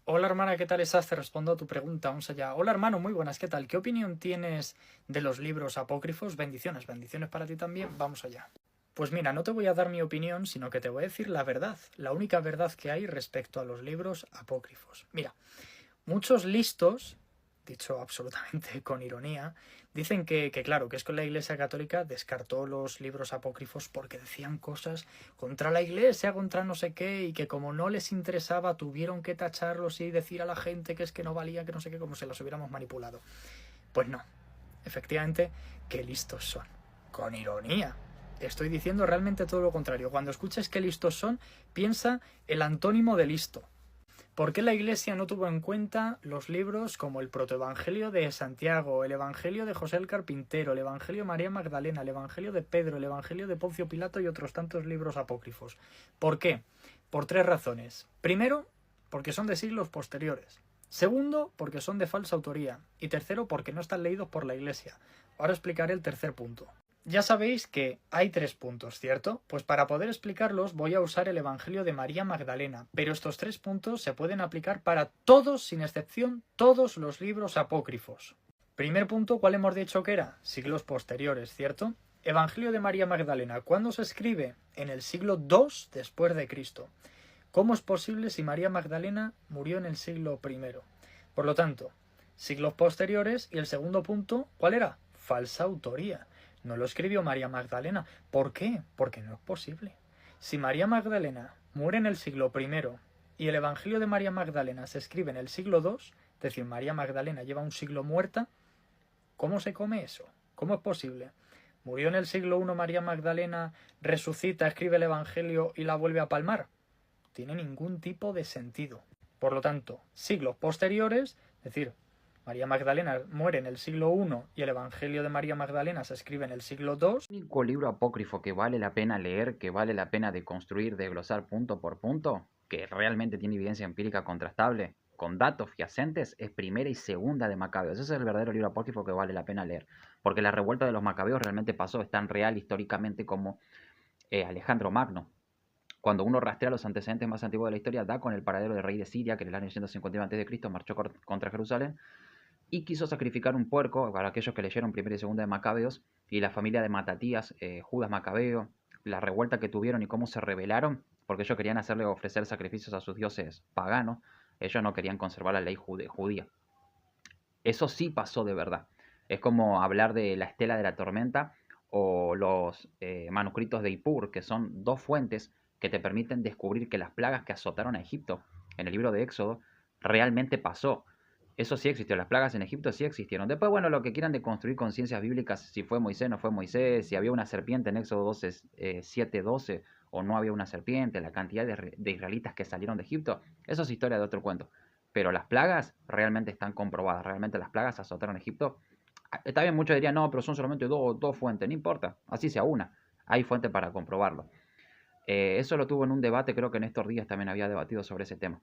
Hola hermana, ¿qué tal estás? Te respondo a tu pregunta. Vamos allá. Hola hermano, muy buenas, ¿qué tal? ¿Qué opinión tienes de los libros apócrifos? Bendiciones, bendiciones para ti también. Vamos allá. Pues mira, no te voy a dar mi opinión, sino que te voy a decir la verdad, la única verdad que hay respecto a los libros apócrifos. Mira, muchos listos, dicho absolutamente con ironía, dicen que claro, que es que la Iglesia Católica descartó los libros apócrifos porque decían cosas contra la Iglesia, contra no sé qué, y que como no les interesaba tuvieron que tacharlos y decir a la gente que es que no valía, que no sé qué, como si los hubiéramos manipulado. Pues no, efectivamente, qué listos son. Con ironía. Estoy diciendo realmente todo lo contrario. Cuando escuches qué listos son, piensa el antónimo de listo. ¿Por qué la Iglesia no tuvo en cuenta los libros como el Protoevangelio de Santiago, el Evangelio de José el Carpintero, el Evangelio de María Magdalena, el Evangelio de Pedro, el Evangelio de Poncio Pilato y otros tantos libros apócrifos? ¿Por qué? Por tres razones. Primero, porque son de siglos posteriores. Segundo, porque son de falsa autoría. Y tercero, porque no están leídos por la Iglesia. Ahora explicaré el tercer punto. Ya sabéis que hay tres puntos, ¿cierto? Pues para poder explicarlos voy a usar el Evangelio de María Magdalena, pero estos tres puntos se pueden aplicar para todos, sin excepción, todos los libros apócrifos. Primer punto, ¿cuál hemos dicho que era? Siglos posteriores, ¿cierto? Evangelio de María Magdalena, ¿cuándo se escribe? En el siglo II después de Cristo. ¿Cómo es posible si María Magdalena murió en el siglo I? Por lo tanto, siglos posteriores. Y el segundo punto, ¿cuál era? Falsa autoría. No lo escribió María Magdalena. ¿Por qué? Porque no es posible. Si María Magdalena muere en el siglo I y el Evangelio de María Magdalena se escribe en el siglo II, es decir, María Magdalena lleva un siglo muerta, ¿cómo se come eso? ¿Cómo es posible? ¿Murió en el siglo I María Magdalena, resucita, escribe el Evangelio y la vuelve a palmar? Tiene ningún tipo de sentido. Por lo tanto, siglos posteriores, es decir, María Magdalena muere en el siglo I y el Evangelio de María Magdalena se escribe en el siglo II. El único libro apócrifo que vale la pena leer, que vale la pena deconstruir, desglosar punto por punto, que realmente tiene evidencia empírica contrastable, con datos fehacientes, es Primera y Segunda de Macabeos. Ese es el verdadero libro apócrifo que vale la pena leer, porque la revuelta de los Macabeos realmente pasó, es tan real históricamente como Alejandro Magno. Cuando uno rastrea los antecedentes más antiguos de la historia, da con el paradero del rey de Siria, que en el año 151 a.C. marchó contra Jerusalén, y quiso sacrificar un puerco para aquellos que leyeron Primera y Segunda de Macabeos, y la familia de Matatías, Judas Macabeo, la revuelta que tuvieron y cómo se rebelaron, porque ellos querían hacerle ofrecer sacrificios a sus dioses paganos, ellos no querían conservar la ley judía. Eso sí pasó de verdad. Es como hablar de la Estela de la Tormenta o los manuscritos de Ipur, que son dos fuentes que te permiten descubrir que las plagas que azotaron a Egipto en el libro de Éxodo realmente pasó. Eso sí existió, las plagas en Egipto sí existieron. Después, bueno, lo que quieran de construir conciencias bíblicas, si fue Moisés, no fue Moisés, si había una serpiente en Éxodo 12, 7:12 o no había una serpiente, la cantidad de israelitas que salieron de Egipto, eso es historia de otro cuento. Pero las plagas realmente están comprobadas, realmente las plagas azotaron a Egipto. Está bien, muchos dirían, no, pero son solamente dos fuentes, no importa, así sea una, hay fuente para comprobarlo. Eso lo tuvo en un debate, creo que Néstor Díaz también había debatido sobre ese tema.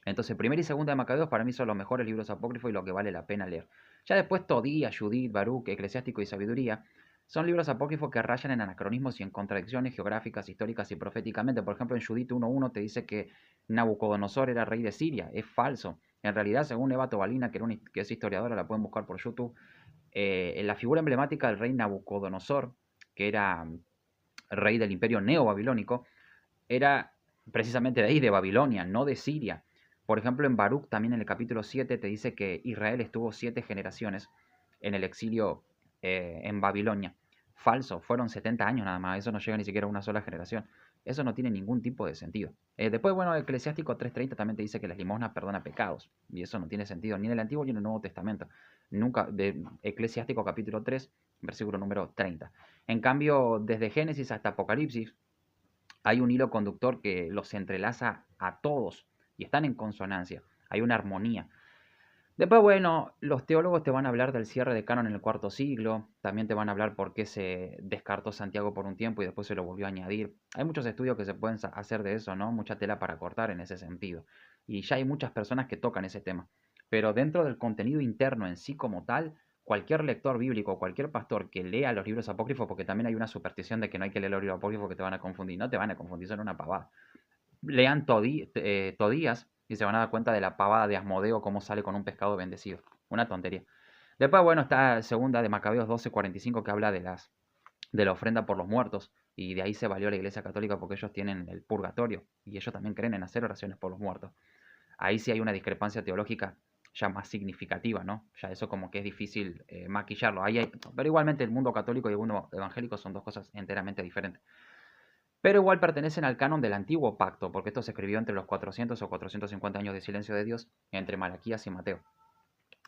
Entonces, primera y segunda de Macabeos para mí son los mejores libros apócrifos y lo que vale la pena leer. Ya después Tobías, Judith, Baruch, Eclesiástico y Sabiduría son libros apócrifos que rayan en anacronismos y en contradicciones geográficas, históricas y proféticamente. Por ejemplo, en Judith 1.1 te dice que Nabucodonosor era rey de Siria. Es falso. En realidad, según Eva Tobalina, que es historiadora, la pueden buscar por YouTube, la figura emblemática del rey Nabucodonosor, que era rey del imperio neobabilónico, era precisamente de ahí, de Babilonia, no de Siria. Por ejemplo, en Baruch, también en el capítulo 7, te dice que Israel estuvo 7 generaciones en el exilio en Babilonia. Falso, fueron 70 años nada más, eso no llega ni siquiera a una sola generación. Eso no tiene ningún tipo de sentido. Después, bueno, Eclesiástico 3.30 también te dice que las limosnas perdona pecados. Y eso no tiene sentido ni en el Antiguo ni en el Nuevo Testamento. Nunca, de Eclesiástico capítulo 3, versículo número 30. En cambio, desde Génesis hasta Apocalipsis, hay un hilo conductor que los entrelaza a todos y están en consonancia, hay una armonía. Después, bueno, los teólogos te van a hablar del cierre de canon en el cuarto siglo, también te van a hablar por qué se descartó Santiago por un tiempo y después se lo volvió a añadir. Hay muchos estudios que se pueden hacer de eso, ¿no? Mucha tela para cortar en ese sentido. Y ya hay muchas personas que tocan ese tema. Pero dentro del contenido interno en sí como tal, cualquier lector bíblico, cualquier pastor que lea los libros apócrifos, porque también hay una superstición de que no hay que leer los libros apócrifos que te van a confundir, no te van a confundir, son una pavada. Lean Todías, Y se van a dar cuenta de la pavada de Asmodeo, cómo sale con un pescado bendecido. Una tontería. Después, bueno, está segunda de Macabeos 12:45 que habla de la ofrenda por los muertos. Y de ahí se valió la Iglesia Católica porque ellos tienen el purgatorio. Y ellos también creen en hacer oraciones por los muertos. Ahí sí hay una discrepancia teológica ya más significativa, ¿no? Ya eso como que es difícil maquillarlo. Pero igualmente el mundo católico y el mundo evangélico son dos cosas enteramente diferentes. Pero igual pertenecen al canon del antiguo pacto, porque esto se escribió entre los 400 o 450 años de silencio de Dios, entre Malaquías y Mateo.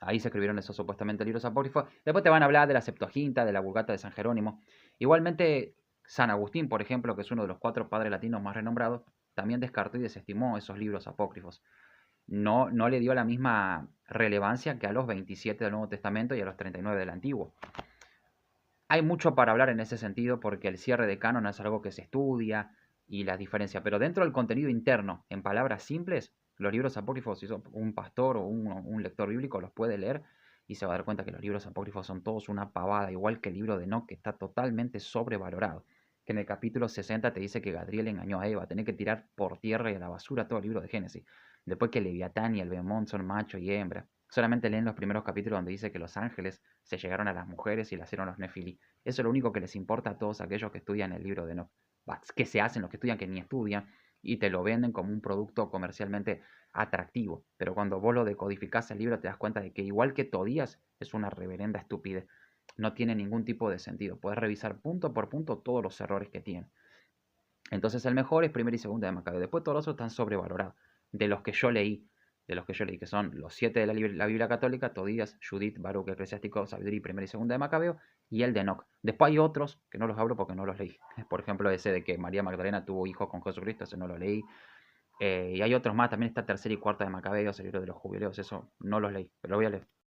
Ahí se escribieron esos supuestamente libros apócrifos. Después te van a hablar de la Septuaginta, de la Vulgata de San Jerónimo. Igualmente, San Agustín, por ejemplo, que es uno de los 4 padres latinos más renombrados, también descartó y desestimó esos libros apócrifos. No le dio la misma relevancia que a los 27 del Nuevo Testamento y a los 39 del Antiguo. Hay mucho para hablar en ese sentido porque el cierre de canon es algo que se estudia y las diferencias, pero dentro del contenido interno, en palabras simples, los libros apócrifos, si un pastor o un lector bíblico los puede leer y se va a dar cuenta que los libros apócrifos son todos una pavada, igual que el libro de Enoch, que está totalmente sobrevalorado. Que en el capítulo 60 te dice que Gadriel engañó a Eva, tenés que tirar por tierra y a la basura todo el libro de Génesis. Después que Leviatán y el Bemón son macho y hembra. Solamente leen los primeros capítulos donde dice que los ángeles se llegaron a las mujeres y le hicieron los nefilí. Eso es lo único que les importa a todos aquellos que estudian el libro de Enoch. Que se hacen los que estudian, que ni estudian, y te lo venden como un producto comercialmente atractivo. Pero cuando vos lo decodificás el libro te das cuenta de que igual que Tobías es una reverenda estupidez. No tiene ningún tipo de sentido. Puedes revisar punto por punto todos los errores que tiene. Entonces el mejor es primera y segunda de Macabeo. Después todos los otros están sobrevalorados. De los que yo leí, que son los 7 de la Biblia Católica, Tobías, Judith, Baruch, Eclesiástico, Sabiduría, primera y segunda de Macabeo, y el de Enoch. Después hay otros que no los hablo porque no los leí. Por ejemplo, ese de que María Magdalena tuvo hijos con Jesucristo, ese no lo leí. Y hay otros más, también está tercera y cuarta de Macabeos, el libro de los jubileos, eso no los leí, pero lo voy a leer.